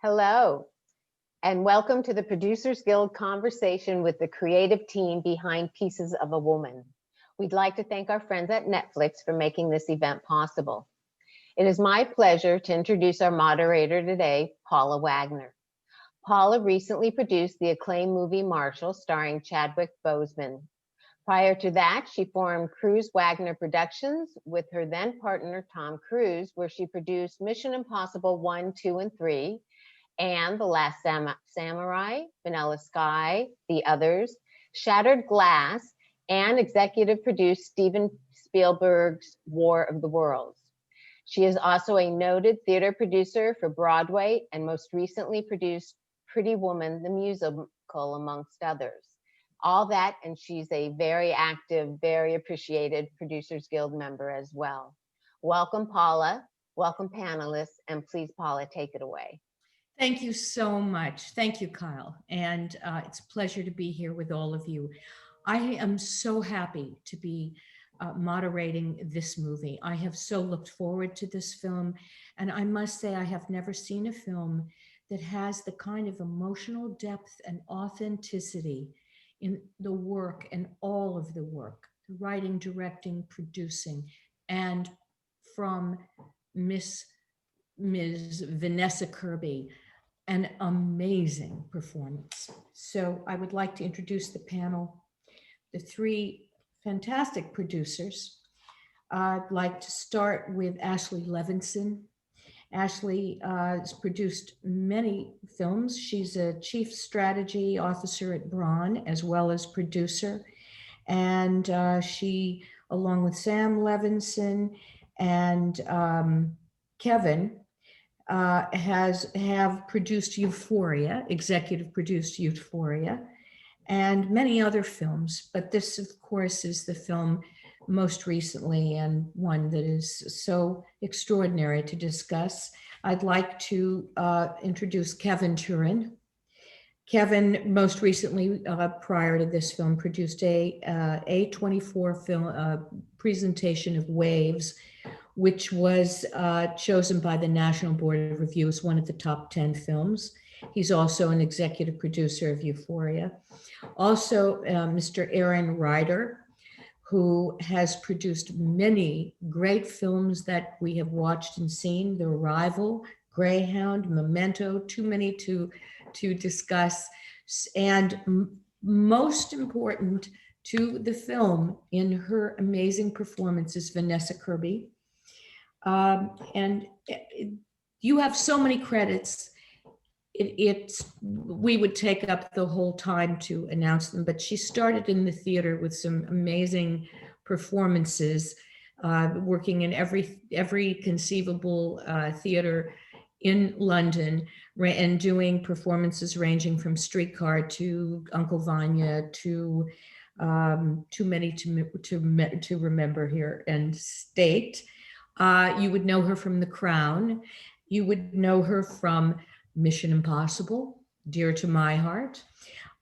Hello, and welcome to the Producers Guild conversation with the creative team behind Pieces of a Woman. We'd like to thank our friends at Netflix for making this event possible. It is my pleasure to introduce our moderator today, Paula Wagner. Paula recently produced the acclaimed movie Marshall, starring Chadwick Boseman. Prior to that, she formed Cruise Wagner Productions with her then partner, Tom Cruise, where she produced Mission Impossible 1, 2, and 3, and The Last Samurai, Vanilla Sky, The Others, Shattered Glass, and executive produced Steven Spielberg's War of the Worlds. She is also a noted theater producer for Broadway and most recently produced Pretty Woman, the musical, amongst others. All that, and she's a very active, very appreciated Producers Guild member as well. Welcome, Paula. Welcome, panelists, and please, Paula, take it away. Thank you so much. Thank you, Kyle. And it's a pleasure to be here with all of you. I am so happy to be moderating this movie. I have so looked forward to this film. And I must say, I have never seen a film that has the kind of emotional depth and authenticity in the work and all of the work, the writing, directing, producing, and from Ms. Vanessa Kirby. An amazing performance. So I would like to introduce the panel, the three fantastic producers. I'd like to start with Ashley Levinson. Ashley has produced many films. She's a chief strategy officer at Braun, as well as producer. And she, along with Sam Levinson and Kevin, have produced Euphoria, executive produced Euphoria, and many other films. But this, of course, is the film most recently and one that is so extraordinary to discuss. I'd like to introduce Kevin Turen. Kevin, most recently, prior to this film, produced a A24 film presentation of Waves, which was chosen by the National Board of Review as one of the top 10 films. He's also an executive producer of Euphoria. Also, Mr. Aaron Ryder, who has produced many great films that we have watched and seen: The Arrival, Greyhound, Memento, too many to discuss. And most important to the film in her amazing performance is Vanessa Kirby. You have so many credits. We would take up the whole time to announce them, but she started in the theater with some amazing performances, working in every conceivable theater in London, and doing performances ranging from Streetcar to Uncle Vanya to too many to remember here and state. You would know her from The Crown. You would know her from Mission Impossible, dear to my heart.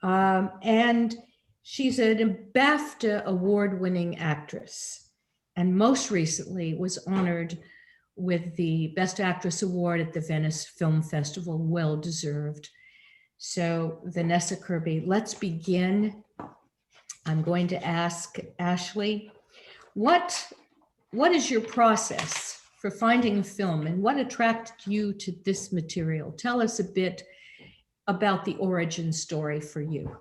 And she's a BAFTA award-winning actress, and most recently was honored with the Best Actress Award at the Venice Film Festival, well deserved. So Vanessa Kirby, let's begin. I'm going to ask Ashley, what is your process for finding a film, and what attracted you to this material? Tell us a bit about the origin story for you.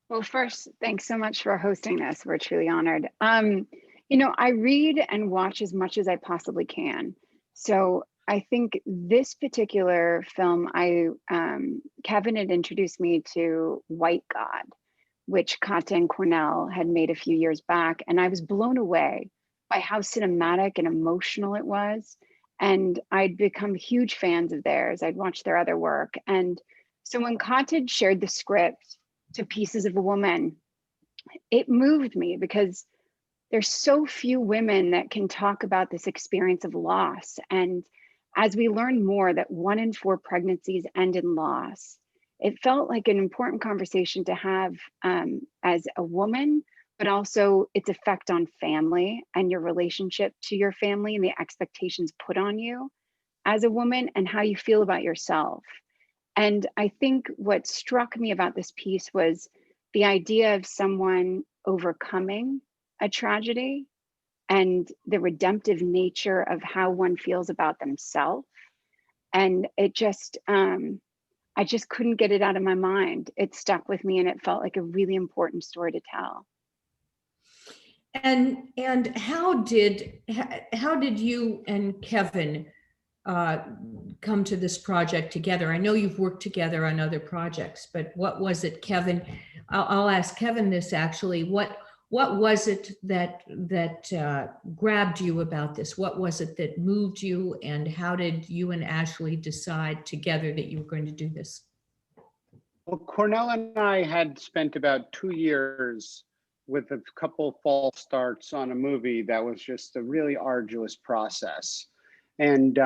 Well, first, thanks so much for hosting this. We're truly honored. I read and watch as much as I possibly can. So I think this particular film, Kevin had introduced me to White God, which Kata and Kornél had made a few years back. And I was blown away by how cinematic and emotional it was. And I'd become huge fans of theirs. I'd watched their other work. And so when Kata shared the script to Pieces of a Woman, it moved me because there's so few women that can talk about this experience of loss. And as we learn more that 1 in 4 pregnancies end in loss, it felt like an important conversation to have as a woman, but also its effect on family and your relationship to your family and the expectations put on you. as a woman and how you feel about yourself. And I think what struck me about this piece was the idea of someone overcoming a tragedy and the redemptive nature of how one feels about themselves. And it just, I just couldn't get it out of my mind. It stuck with me and it felt like a really important story to tell. And how did you and Kevin come to this project together? I know you've worked together on other projects, but what was it, Kevin? I'll ask Kevin this actually. What was it that grabbed you about this? What was it that moved you, and how did you and Ashley decide together that you were going to do this? Well, Kornél and I had spent about 2 years with a couple false starts on a movie that was just a really arduous process. And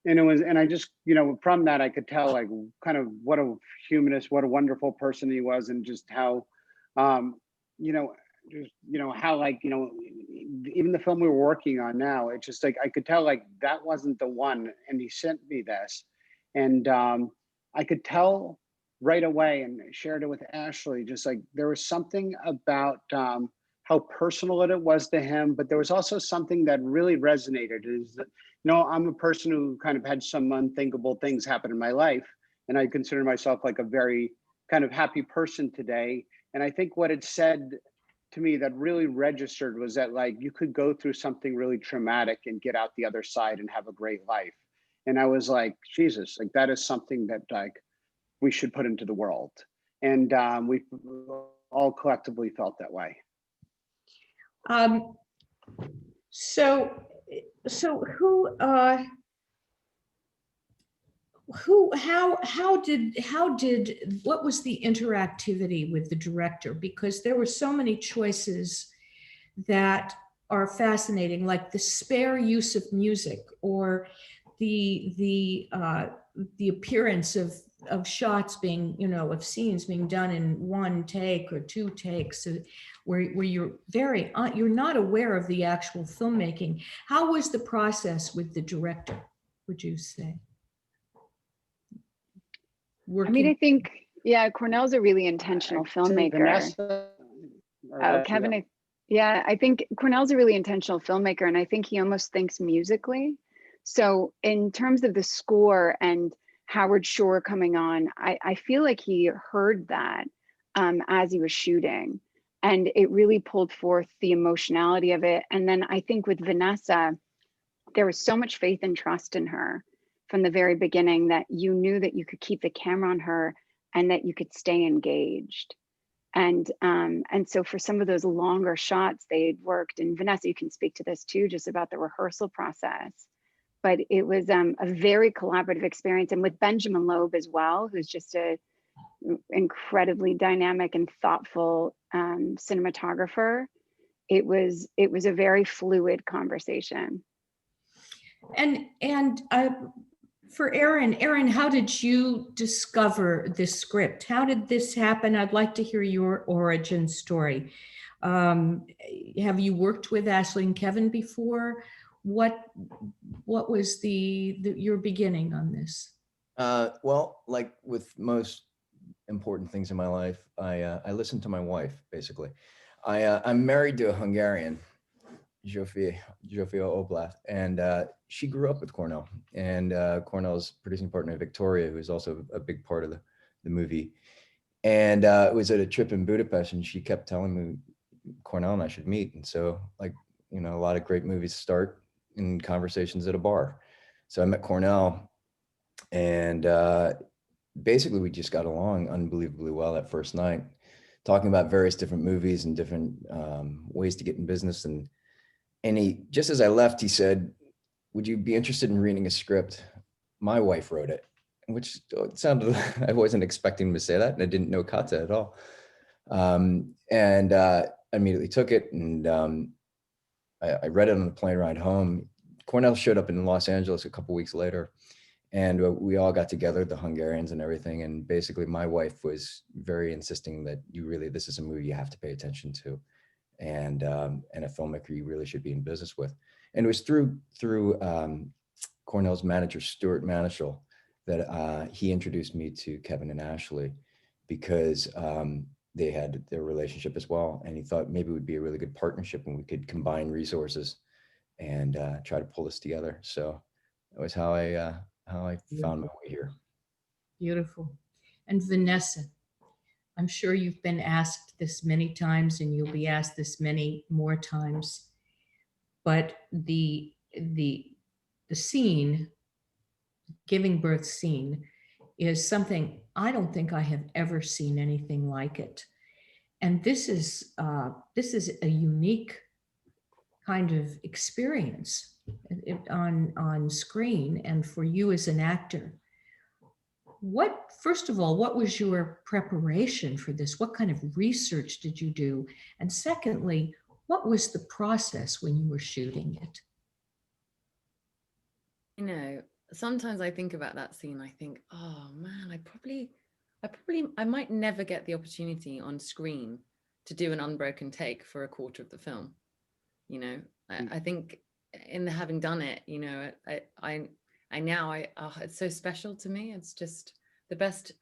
it was, and I just, you know, from that I could tell like kind of what a humanist, what a wonderful person he was, and just how, you know, just, you know, how like, you know, even the film we were working on now, it's just like, I could tell like that wasn't the one. And he sent me this, and I could tell right away, and shared it with Ashley, just like there was something about how personal it was to him, but there was also something that really resonated. Is that, you know, I'm a person who kind of had some unthinkable things happen in my life, and I consider myself like a very kind of happy person today. And I think what it said to me that really registered was that like you could go through something really traumatic and get out the other side and have a great life. And I was like, Jesus, like that is something that like we should put into the world. And we all collectively felt that way. So what was the interactivity with the director? Because there were so many choices that are fascinating, like the spare use of music, or the appearance of shots being, you know, of scenes being done in one take or two takes, where you're you're not aware of the actual filmmaking. How was the process with the director, would you say? I mean, I think, yeah, Kornél's a really intentional filmmaker. Vanessa, Kevin, yeah, I think Kornél's a really intentional filmmaker, and I think he almost thinks musically. So in terms of the score and Howard Shore coming on, I feel like he heard that as he was shooting, and it really pulled forth the emotionality of it. And then I think with Vanessa, there was so much faith and trust in her from the very beginning that you knew that you could keep the camera on her and that you could stay engaged. And so for some of those longer shots, they'd worked, and Vanessa, you can speak to this too, just about the rehearsal process. But it was a very collaborative experience. And with Benjamin Loeb as well, who's just a incredibly dynamic and thoughtful cinematographer, it was a very fluid conversation. And for Erin, how did you discover this script? How did this happen? I'd like to hear your origin story. Have you worked with Ashley and Kevin before? What was your beginning on this? Well, like with most important things in my life, I listen to my wife, basically. I'm married to a Hungarian, Zsófia Oblast, and she grew up with Kornél, and Kornél's producing partner, Victoria, who is also a big part of the movie. And it was at a trip in Budapest, and she kept telling me Kornél and I should meet. And so, like, you know, a lot of great movies start in conversations at a bar. So I met Kornél, and basically we just got along unbelievably well that first night, talking about various different movies and different ways to get in business. And he, just as I left, he said, "Would you be interested in reading a script? My wife wrote it," which sounded, I wasn't expecting him to say that, and I didn't know Kata at all. And I immediately took it, and I read it on the plane ride home. Kornél showed up in Los Angeles a couple weeks later, and we all got together, the Hungarians and everything. And basically my wife was very insisting that this is a movie you have to pay attention to, and a filmmaker you really should be in business with. And it was through Kornél's manager, Stuart Manischel, that he introduced me to Kevin and Ashley because they had their relationship as well. And he thought maybe it would be a really good partnership and we could combine resources and try to pull this together. So that was how I found my way here. Beautiful. And Vanessa, I'm sure you've been asked this many times and you'll be asked this many more times, but the scene, giving birth scene, is something I don't think I have ever seen anything like it. And this is a unique kind of experience on screen and for you as an actor. First of all, what was your preparation for this? What kind of research did you do? And secondly, what was the process when you were shooting it? You know, sometimes I think about that scene, I think, oh man, I might never get the opportunity on screen to do an unbroken take for a quarter of the film. You know, I think in having done it, you know, it's so special to me. It's just the best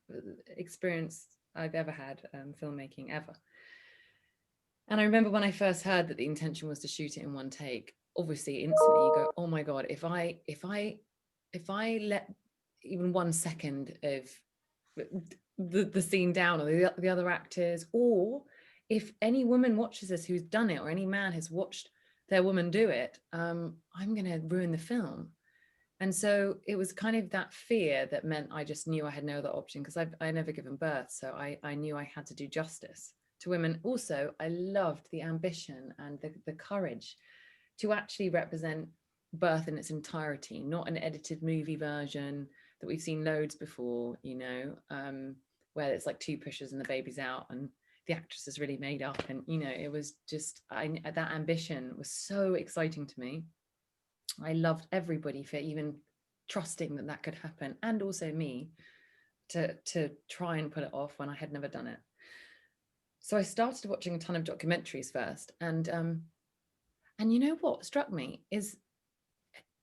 experience I've ever had filmmaking ever. And I remember when I first heard that the intention was to shoot it in one take, obviously instantly you go, oh my God, if I let even 1 second of the scene down, or the other actors, or if any woman watches this who's done it, or any man has watched their woman do it, I'm going to ruin the film. And so it was kind of that fear that meant I just knew I had no other option, because I never given birth. So I knew I had to do justice to women. Also, I loved the ambition and the courage to actually represent birth in its entirety, not an edited movie version that we've seen loads before, you know, where it's like 2 pushes and the baby's out and the actress is really made up. And, you know, it was just, that ambition was so exciting to me. I loved everybody for even trusting that that could happen, and also me to try and pull it off when I had never done it. So I started watching a ton of documentaries first, and you know what struck me is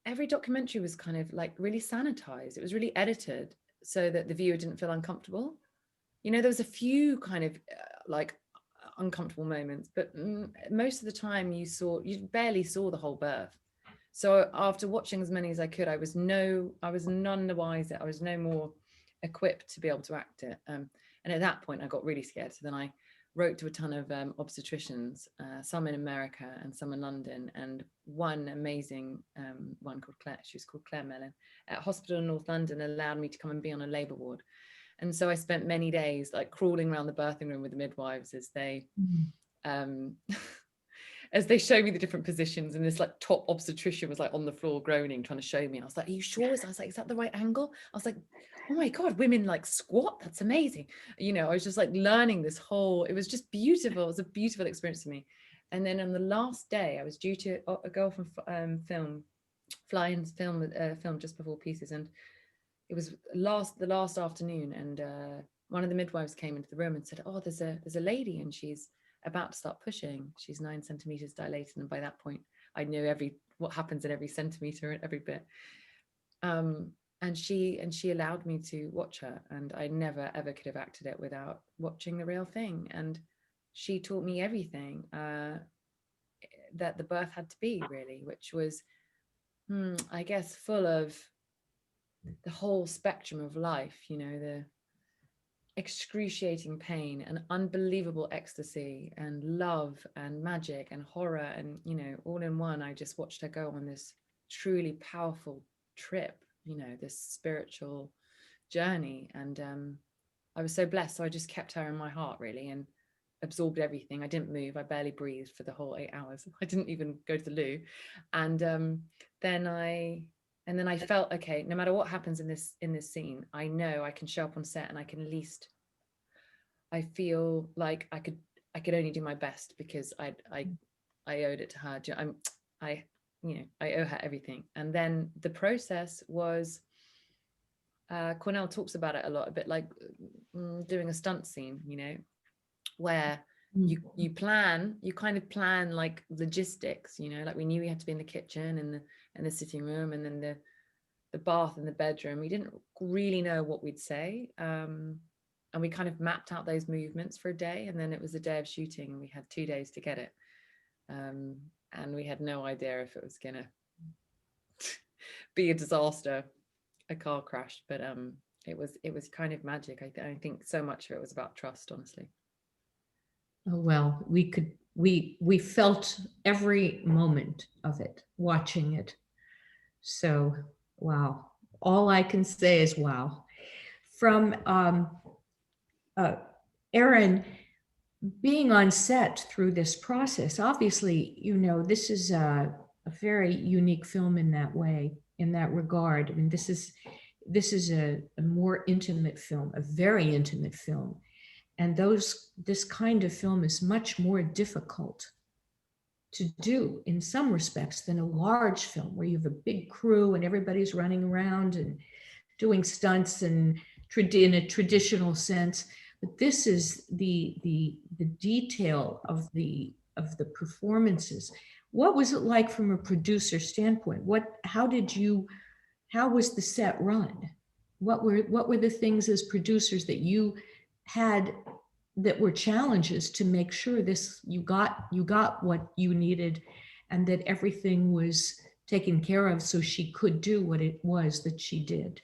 every documentary was kind of like really sanitized. It was really edited so that the viewer didn't feel uncomfortable. You know, there was a few kind of like uncomfortable moments, but most of the time you barely saw the whole birth. So after watching as many as I could, I was none the wiser. I was no more equipped to be able to act it. And at that point, I got really scared. So then I wrote to a ton of obstetricians, some in America and some in London, and one amazing one called Claire, she was called Claire Mellon, at a hospital in North London, allowed me to come and be on a labour ward. And so I spent many days like crawling around the birthing room with the midwives as they as they showed me the different positions, and this like top obstetrician was like on the floor groaning, trying to show me. And I was like, are you sure? I was like, is that the right angle? I was like, oh my God, women like squat. That's amazing. You know, I was just like learning this whole, it was just beautiful. It was a beautiful experience for me. And then on the last day, I was due to go off and fly and film just before pieces. And it was the last afternoon. And one of the midwives came into the room and said, oh, there's a lady and she's about to start pushing. She's 9 centimeters dilated, and by that point I knew what happens in every centimeter and every bit. And she allowed me to watch her, and I never ever could have acted it without watching the real thing. And she taught me everything that the birth had to be, really, which was I guess full of the whole spectrum of life, you know, the excruciating pain and unbelievable ecstasy and love and magic and horror, and you know, all in one. I just watched her go on this truly powerful trip, you know, this spiritual journey. And I was so blessed. So I just kept her in my heart, really, and absorbed everything. I didn't move. I barely breathed for the whole 8 hours. I didn't even go to the loo. And then I felt, okay, no matter what happens in this scene, I know I can show up on set, and I can at least, I feel like I could only do my best, because I owed it to her. I owe her everything. And then the process was, Kornél talks about it a lot, a bit like doing a stunt scene, you know, where you kind of plan like logistics, you know, like we knew we had to be in the kitchen and the sitting room, and then the bath and the bedroom, we didn't really know what we'd say. And we kind of mapped out those movements for a day, and then it was a day of shooting and we had 2 days to get it. And we had no idea if it was gonna be a disaster, a car crash, but it was kind of magic. I think so much of it was about trust, honestly. Oh, well, we felt every moment of it, watching it. So, wow. All I can say is wow. From Erin, being on set through this process, obviously, you know, this is a very unique film in that way, in that regard. I mean, this is a more intimate film, a very intimate film. And this kind of film is much more difficult to do in some respects than a large film where you have a big crew and everybody's running around and doing stunts and in a traditional sense. But this is the detail of the performances. What was it like from a producer standpoint? How was the set run? What were the things as producers that you had that were challenges to make sure you got what you needed and that everything was taken care of so she could do what it was that she did?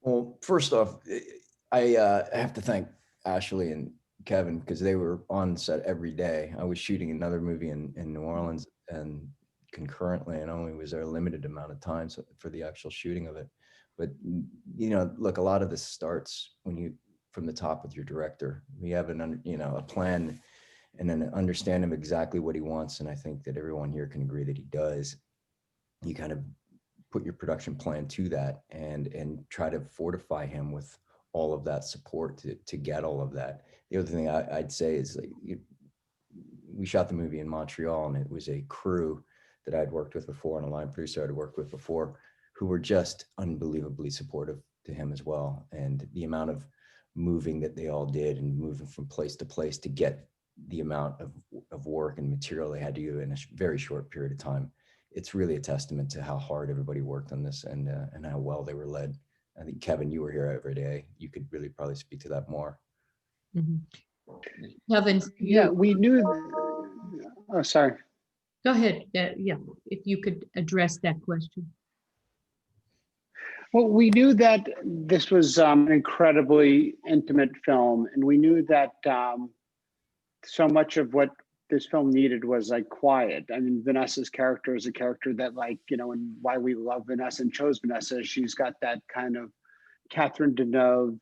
Well, first off, I have to thank Ashley and Kevin because they were on set every day. I was shooting another movie in New Orleans and concurrently, and only was there a limited amount of time for the actual shooting of it. But, you know, look, a lot of this starts from the top with your director. We have a plan and an understanding of exactly what he wants. And I think that everyone here can agree that he does. You kind of put your production plan to that and try to fortify him with all of that support to get all of that. The other thing I'd say is we shot the movie in Montreal, and it was a crew that I'd worked with before and a line producer I'd worked with before who were just unbelievably supportive to him as well. And the amount of moving that they all did and moving from place to place to get the amount of work and material they had to do in a very short period of time. It's really a testament to how hard everybody worked on this and how well they were led. I think, Kevin, you were here every day. You could really probably speak to that more. Mm-hmm. Kevin, yeah, we knew. Oh, sorry. Go ahead. Yeah, if you could address that question. Well, we knew that this was an incredibly intimate film, and we knew that so much of what this film needed was like quiet. I mean, Vanessa's character is a character that, like, you know, and why we love Vanessa and chose Vanessa, she's got that kind of Catherine Deneuve,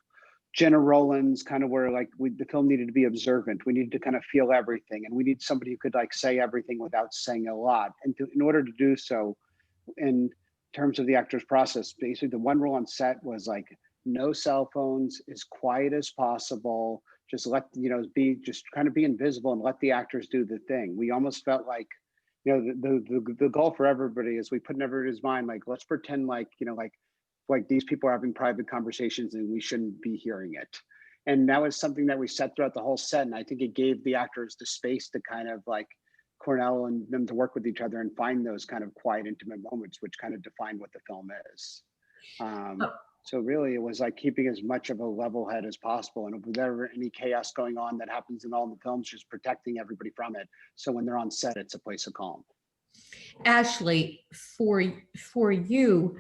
Jenna Rollins kind of where like the film needed to be observant. We needed to kind of feel everything, and we need somebody who could like say everything without saying a lot. And in order to do so, in terms of the actor's process, basically the one rule on set was like no cell phones, as quiet as possible. Just let, you know, just kind of be invisible and let the actors do the thing. We almost felt like, you know, the goal for everybody is we put in everybody's mind, like, let's pretend like, you know, like these people are having private conversations and we shouldn't be hearing it. And that was something that we set throughout the whole set. And I think it gave the actors the space to kind of like Kornél and them to work with each other and find those kind of quiet, intimate moments, which kind of define what the film is. So really, it was like keeping as much of a level head as possible. And if there's ever any chaos going on that happens in all the films, just protecting everybody from it. So when they're on set, it's a place of calm. Ashley, for you,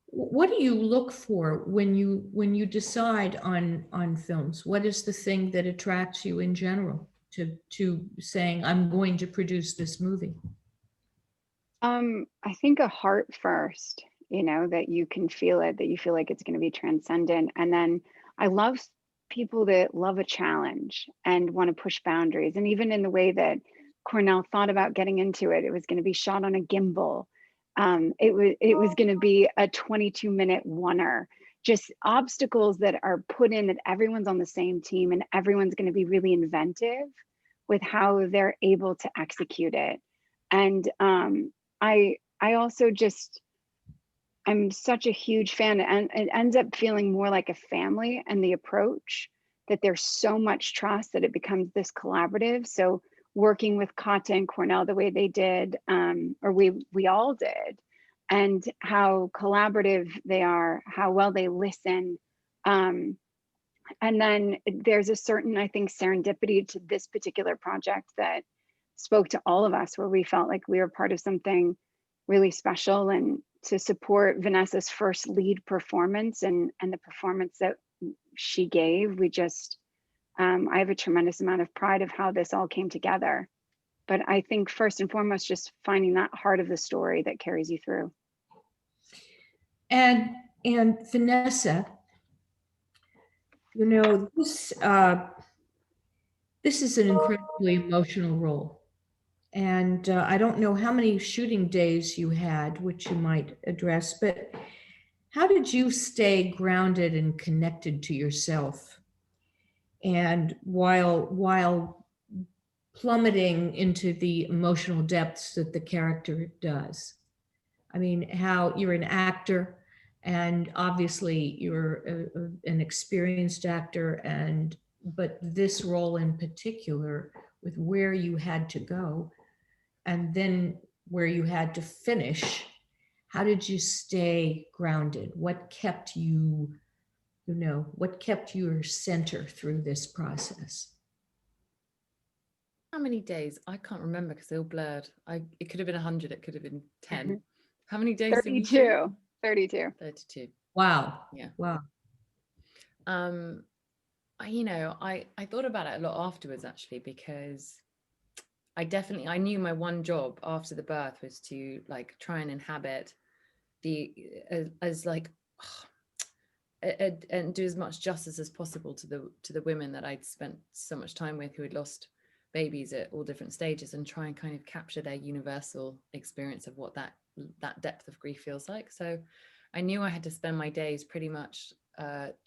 what do you look for when you decide on films? What is the thing that attracts you in general to saying, I'm going to produce this movie? I think a heart first, you know, that you can feel it, that you feel like it's going to be transcendent. And then I love people that love a challenge and want to push boundaries. And even in the way that Kornél thought about getting into it, it was going to be shot on a gimbal. It was going to be a 22-minute oneer. Just obstacles that are put in that everyone's on the same team and everyone's going to be really inventive with how they're able to execute it. And I also just, I'm such a huge fan, and it ends up feeling more like a family, and the approach that there's so much trust that it becomes this collaborative. So working with Kata and Kornél the way they did, or we all did, and how collaborative they are, how well they listen. And then there's a certain, I think, serendipity to this particular project that spoke to all of us, where we felt like we were part of something really special. And to support Vanessa's first lead performance and the performance that she gave, we just, I have a tremendous amount of pride of how this all came together. But I think first and foremost, just finding that heart of the story that carries you through. And Vanessa, you know, this is an incredibly emotional role. And I don't know how many shooting days you had, which you might address, but how did you stay grounded and connected to yourself? And while plummeting into the emotional depths that the character does. I mean, how you're an actor, and obviously you're an experienced actor, but this role in particular, with where you had to go and then where you had to finish, how did you stay grounded? What kept you, what kept your center through this process? How many days? I can't remember because they all blurred. It could have been 100, it could have been 10. How many days? 32. 32. 32. Wow. Yeah. Wow. I thought about it a lot afterwards, actually, because I knew my one job after the birth was to like try and inhabit and do as much justice as possible to the women that I'd spent so much time with, who had lost babies at all different stages, and try and kind of capture their universal experience of what that depth of grief feels like. So I knew I had to spend my days pretty much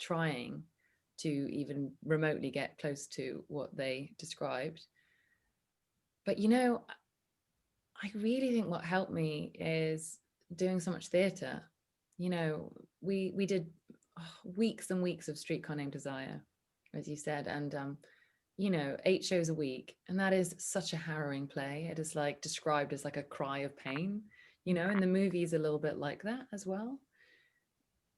trying to even remotely get close to what they described. But I really think what helped me is doing so much theatre. We did weeks and weeks of Streetcar Named Desire, as you said, and 8 shows a week, and that is such a harrowing play. It is like described as like a cry of pain, and the movie is a little bit like that as well.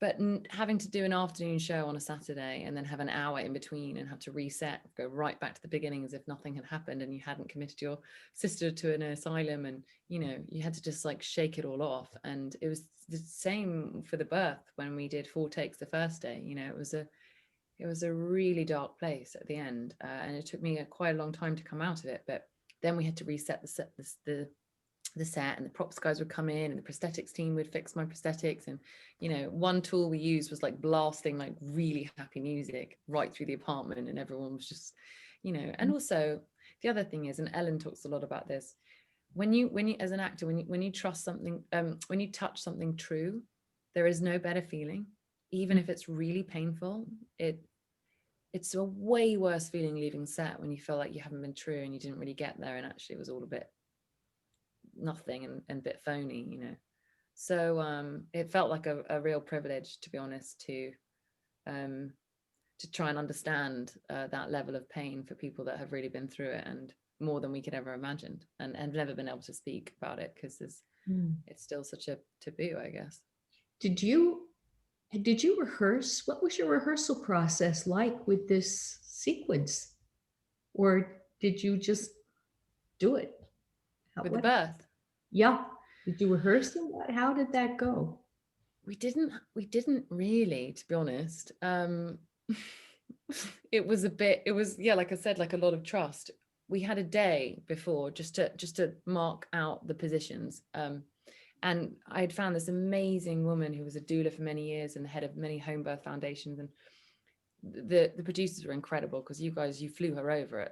But having to do an afternoon show on a Saturday and then have an hour in between and have to reset, go right back to the beginning as if nothing had happened and you hadn't committed your sister to an asylum, and you had to just like shake it all off. And it was the same for the birth when we did 4 takes the first day. It was a really dark place at the end, and it took me quite a long time to come out of it. But then we had to reset the set, and the props guys would come in, and the prosthetics team would fix my prosthetics. And one tool we used was like blasting like really happy music right through the apartment, and everyone was just and also the other thing is, and Ellen talks a lot about this, when you as an actor, when you trust something, when you touch something true, there is no better feeling. Even if it's really painful, it's a way worse feeling leaving set when you feel like you haven't been true and you didn't really get there, and actually it was all a bit nothing and a bit phony, So it felt like a real privilege, to be honest, to try and understand that level of pain for people that have really been through it, and more than we could ever imagined, and never been able to speak about it because it's still such a taboo, I guess. Did you rehearse? What was your rehearsal process like with this sequence? Or did you just do it? With the birth? Yeah. Did you rehearse it? How did that go? We didn't really, to be honest. It was like I said, like a lot of trust. We had a day before just to mark out the positions. And I had found this amazing woman who was a doula for many years and the head of many home birth foundations. And the producers were incredible, because you flew her over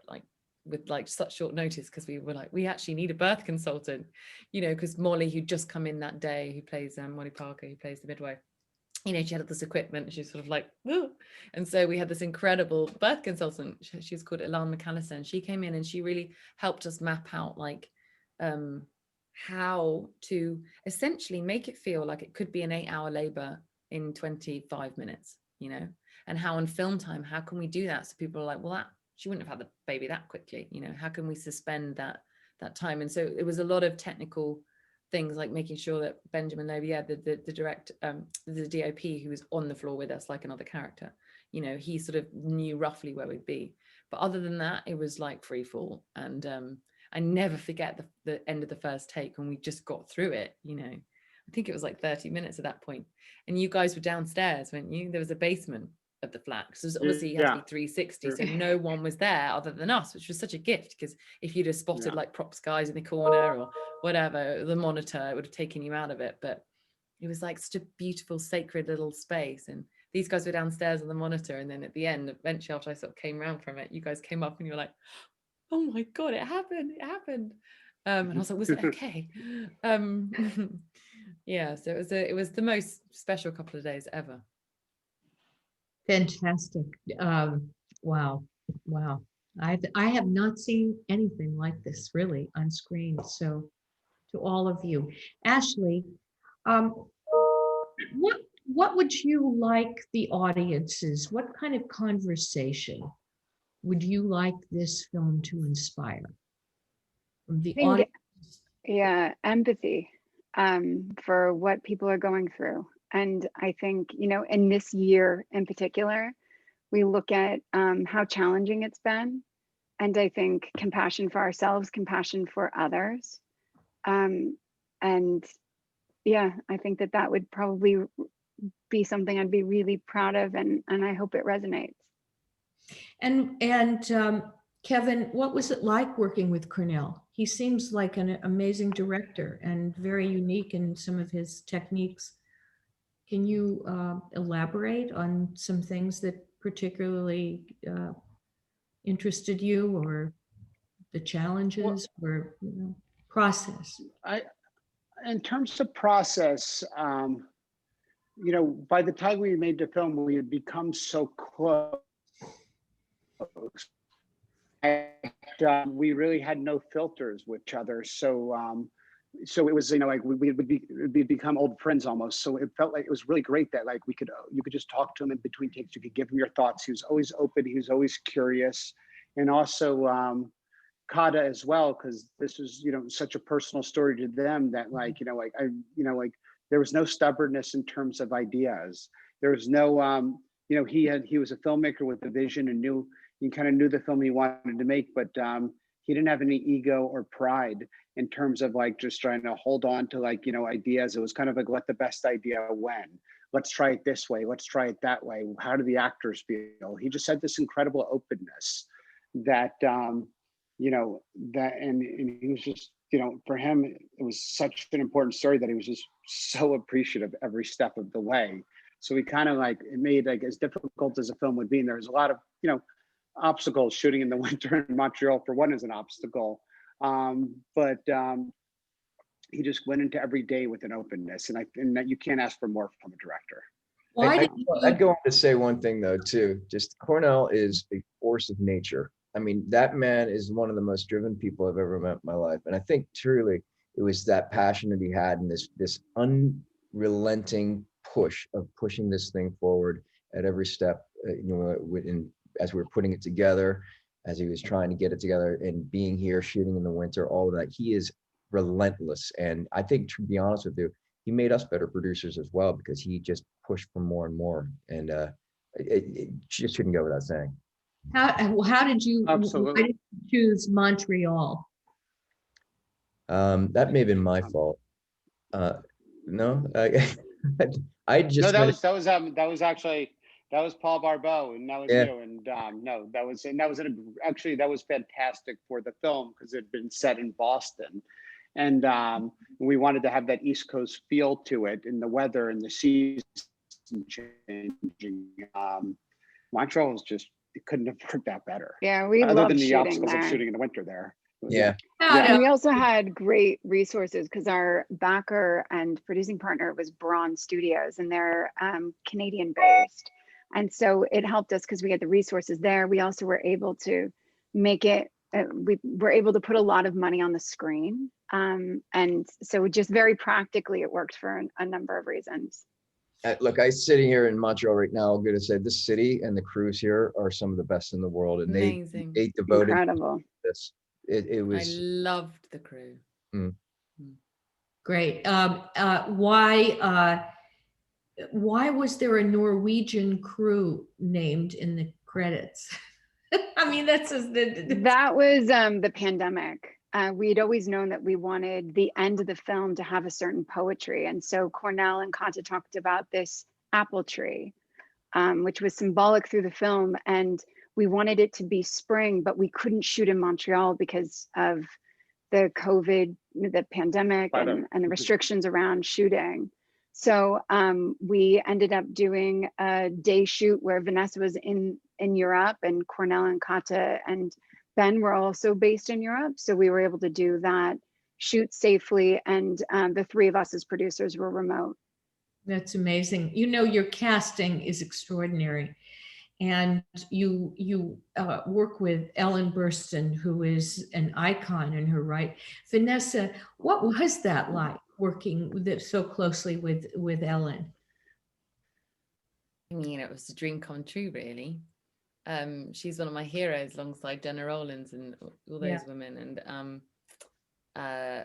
with such short notice, because we were like, we actually need a birth consultant, because Molly, who'd just come in that day, who plays Molly Parker, who plays the midwife, she had all this equipment, and she was sort of like, woo. And so we had this incredible birth consultant. She was called Ilan McAllister, and she came in and she really helped us map out how to essentially make it feel like it could be an 8-hour labor in 25 minutes, and how on film time, how can we do that so people are like, well, she wouldn't have had the baby that quickly, how can we suspend that time? And so it was a lot of technical things like making sure that Benjamin Loeb, the DOP who was on the floor with us like another character, you know, he sort of knew roughly where we'd be. But other than that, it was like free fall. And I never forget the end of the first take when we just got through it, you know. I think it was like 30 minutes at that point. And you guys were downstairs, weren't you? There was a basement of the flat. So obviously you had to be 360. So no one was there other than us, which was such a gift, because if you'd have spotted like props guys in the corner or whatever, the monitor, it would have taken you out of it. But it was like such a beautiful, sacred little space. And these guys were downstairs on the monitor. And then at the end, eventually after I sort of came around from it, you guys came up and you were like, oh my God, it happened. And I was like, was it okay? Yeah, so it was the most special couple of days ever. Fantastic. Wow. I have not seen anything like this really on screen. So to all of you, Ashley, what would you like the audiences, what kind of conversation would you like this film to inspire from the audience? Yeah, empathy for what people are going through. And I think, you know, in this year in particular, we look at how challenging it's been. And I think compassion for ourselves, compassion for others. And yeah, I think that would probably be something I'd be really proud of, and I hope it resonates. And Kevin, what was it like working with Kornél? He seems like an amazing director and very unique in some of his techniques. Can you elaborate on some things that particularly interested you, or the challenges, or process? In terms of process, you know, by the time we made the film, we had become so close. And we really had no filters with each other. So it was, you know, like we'd become old friends almost. So it felt like it was really great that like you could just talk to him in between takes. You could give him your thoughts. He was always open. He was always curious. And also Kata as well, because this was, you know, such a personal story to them that like, you know, like there was no stubbornness in terms of ideas. There was no, you know, he was a filmmaker with a vision and he kind of knew the film he wanted to make, but he didn't have any ego or pride in terms of like just trying to hold on to like, you know, ideas. It was kind of like, let the best idea win. Let's try it this way. Let's try it that way. How do the actors feel? He just had this incredible openness that, you know, that, and he was just, you know, for him, it was such an important story that he was just so appreciative every step of the way. So we kind of like, it made like as difficult as a film would be. And there was a lot of, you know, obstacles. Shooting in the winter in Montreal for one is an obstacle. But he just went into every day with an openness, and that you can't ask for more from a director. I'd go on to say one thing though too. Just Kornél is a force of nature. I mean, that man is one of the most driven people I've ever met in my life, and I think truly it was that passion that he had and this unrelenting push of pushing this thing forward at every step. You know, as we were putting it together, as he was trying to get it together, and being here shooting in the winter, all of that. He is relentless, and I think, to be honest with you, he made us better producers as well, because he just pushed for more and more, and it just shouldn't go without saying. How did you, Absolutely. why did you choose Montreal? That may have been my fault. No, I just no, that was Paul Barbeau, and that was you. And no, that was fantastic for the film because it had been set in Boston, and we wanted to have that East Coast feel to it, and the weather and the season changing. Montreal was just, it couldn't have worked out better. Yeah, we other loved than the shooting obstacles there. of shooting in the winter there. Yeah. And we also had great resources because our backer and producing partner was Braun Studios, and they're Canadian based. And so it helped us because we had the resources there. We also were able to make it, we were able to put a lot of money on the screen. And so just very practically, it worked for a number of reasons. Look, I'm sitting here in Montreal right now. I'm going to say this city and the crews here are some of the best in the world, and Amazing. they devoted Incredible. this. It was. I loved the crew. Great. Why was there a Norwegian crew named in the credits? I mean, That was the pandemic. We'd always known that we wanted the end of the film to have a certain poetry. And so Kornél and Kata talked about this apple tree, which was symbolic through the film. And we wanted it to be spring, but we couldn't shoot in Montreal because of the COVID, the pandemic, and the restrictions around shooting. So we ended up doing a day shoot where Vanessa was in Europe, and Kornél and Kata and Ben were also based in Europe. So we were able to do that shoot safely, and the three of us as producers were remote. That's amazing. You know, your casting is extraordinary. And you work with Ellen Burstyn, who is an icon in her right. Vanessa, what was that like, working with so closely with Ellen? I mean, it was a dream come true, really. She's one of my heroes alongside Jenna Rollins and all those women. And I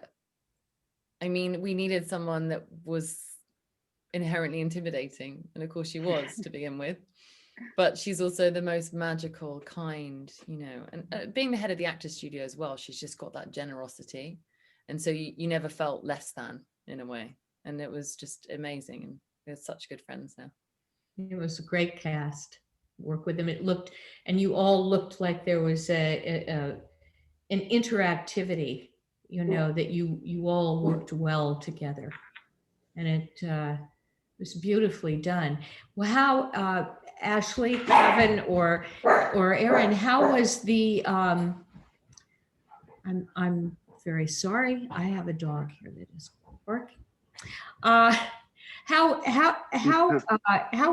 mean, we needed someone that was inherently intimidating. And of course she was to begin with. But she's also the most magical, kind, you know, and being the head of the Actors Studio as well, she's just got that generosity. And so you never felt less than, in a way. And it was just amazing. And we're such good friends now. It was a great cast. Work with them. It looked, and you all looked like there was an interactivity, you know, that you all worked well together. And it was beautifully done. Well, how, Ashley, Kevin, or Aaron, how was the, I'm very sorry, I have a dog here that is barking. How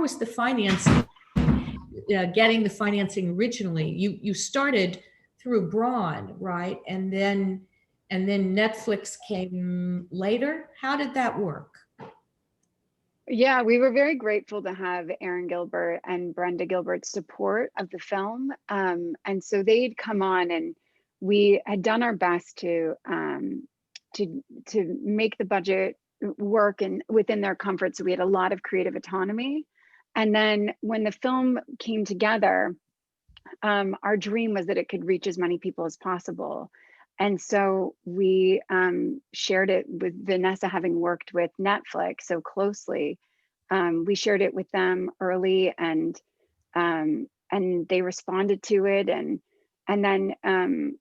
was the financing, getting the financing originally? You started through Braun, right? And then Netflix came later. How did that work? Yeah, we were very grateful to have Aaron Gilbert and Brenda Gilbert's support of the film. And so they'd come on, and we had done our best to make the budget work and within their comfort. So we had a lot of creative autonomy. And then when the film came together, our dream was that it could reach as many people as possible. And so we shared it with Vanessa, having worked with Netflix so closely. We shared it with them early, and they responded to it. And then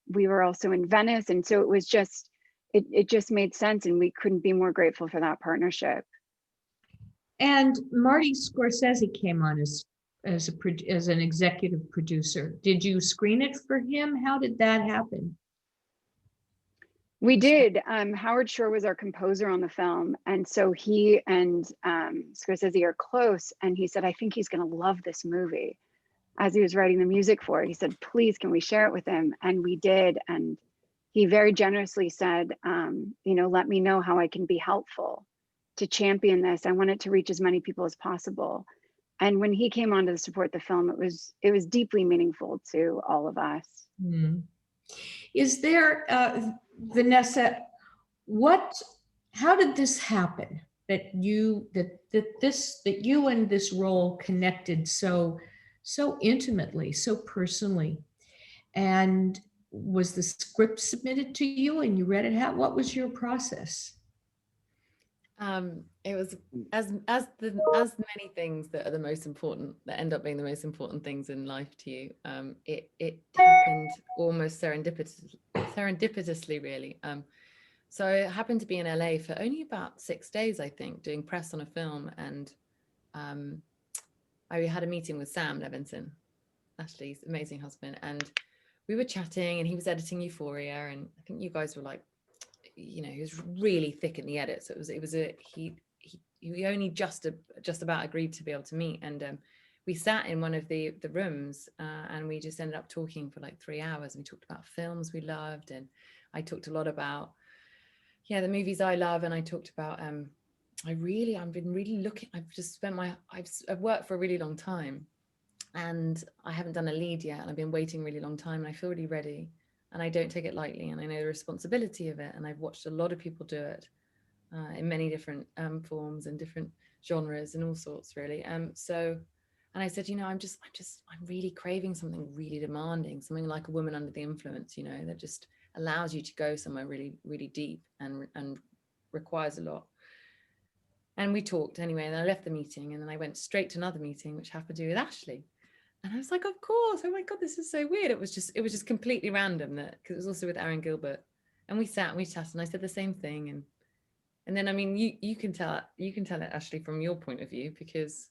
we were also in Venice, and so it was just it just made sense, and we couldn't be more grateful for that partnership. And Marty Scorsese came on as an executive producer. Did you screen it for him? How did that happen? We did. Howard Shore was our composer on the film. And so he and Scorsese are close. And he said, I think he's going to love this movie. As he was writing the music for it, he said, please, can we share it with him? And we did. And he very generously said, you know, let me know how I can be helpful to champion this. I want it to reach as many people as possible. And when he came on to support the film, it was deeply meaningful to all of us. Mm. Is there, Vanessa, how did this happen, that you and this role connected so intimately, so personally? And was the script submitted to you and you read it? What was your process? It was as many things that are the most important, that end up being the most important things in life to you. It happened almost serendipitously, really. So I happened to be in LA for only about 6 days, I think, doing press on a film, and I had a meeting with Sam Levinson, Ashley's amazing husband, and we were chatting, and he was editing Euphoria, and I think you guys were like, you know, he was really thick in the edit, so he only just about agreed to be able to meet, and we sat in one of the rooms, and we just ended up talking for like 3 hours, and we talked about films we loved, and I talked a lot about the movies I love, and I talked about I've worked for a really long time, and I haven't done a lead yet, and I've been waiting a really long time, and I feel really ready. And I don't take it lightly, and I know the responsibility of it, and I've watched a lot of people do it. in many different forms and different genres and all sorts, really. So, and I said, I'm really craving something really demanding, something like A Woman Under the Influence, that just allows you to go somewhere really, really deep and requires a lot. And we talked anyway, and I left the meeting, and then I went straight to another meeting, which happened to be with Ashley. And I was like, of course, oh my God, this is so weird. It was just completely random, that because it was also with Aaron Gilbert. And we sat and we chatted, and I said the same thing. And then, I mean, you can tell it, Ashley, from your point of view, because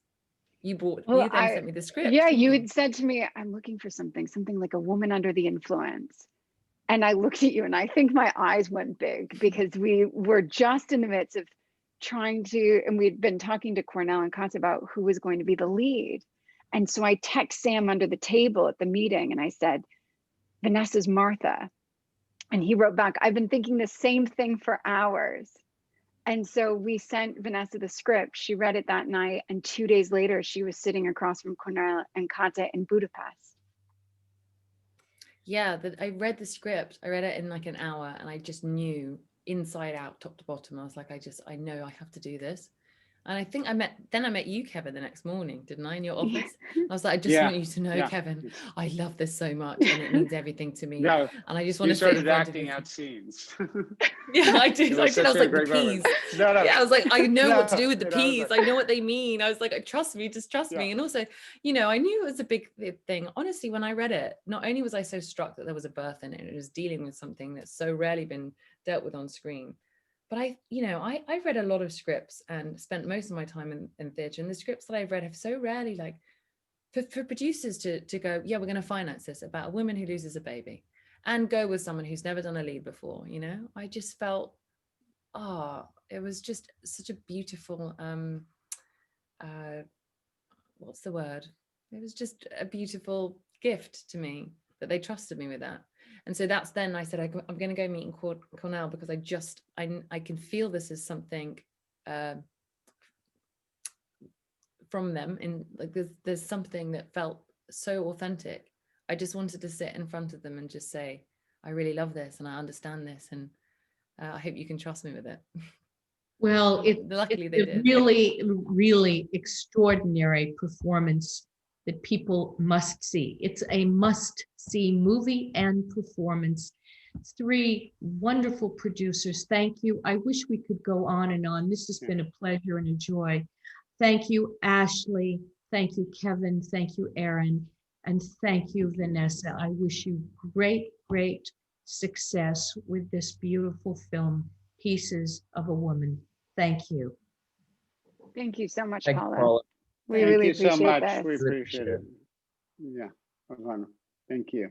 you then sent me the script. Yeah, you had said to me, I'm looking for something like A Woman Under the Influence. And I looked at you and I think my eyes went big, because we were just in the midst of trying to, and we'd been talking to Kornél and Kata about who was going to be the lead. And so I text Sam under the table at the meeting and I said, Vanessa's Martha. And he wrote back, I've been thinking the same thing for hours. And so we sent Vanessa the script. She read it that night. And 2 days later, she was sitting across from Kornél and Kata in Budapest. Yeah, I read the script. I read it in like an hour, and I just knew inside out, top to bottom. I was like, I know I have to do this. And I think I met you, Kevin, the next morning, didn't I, in your office? I was like, I just want you to know, Kevin, I love this so much, and it means everything to me. And I just want to sit in front of you. Acting out scenes. Yeah, I did. I was like, the peas. No. Yeah, I was like, I know what to do with the peas. I know what they mean. I was like, trust me, just trust me. And also, I knew it was a big thing. Honestly, when I read it, not only was I so struck that there was a birth in it, it was dealing with something that's so rarely been dealt with on screen. But I've read a lot of scripts and spent most of my time in theatre, and the scripts that I've read have so rarely, like, for producers to go, yeah, we're going to finance this about a woman who loses a baby, and go with someone who's never done a lead before. I just felt, it was just such a beautiful, what's the word? It was just a beautiful gift to me that they trusted me with that. And so that's then I said, I'm going to go meet in Kornél, because I can feel this as something from them, in like there's something that felt so authentic. I just wanted to sit in front of them and just say, I really love this and I understand this, and I hope you can trust me with it. Well, luckily it's they a did. really, really extraordinary performance that people must see. It's a must-see movie and performance. 3 wonderful producers. Thank you. I wish we could go on and on. This has been a pleasure and a joy. Thank you, Ashley. Thank you, Kevin. Thank you, Aaron. And thank you, Vanessa. I wish you great, great success with this beautiful film, Pieces of a Woman. Thank you. Thank you so much, Thank you, Paula. Paula. We really appreciate Thank you so much. this. We appreciate it. Yeah, thank you.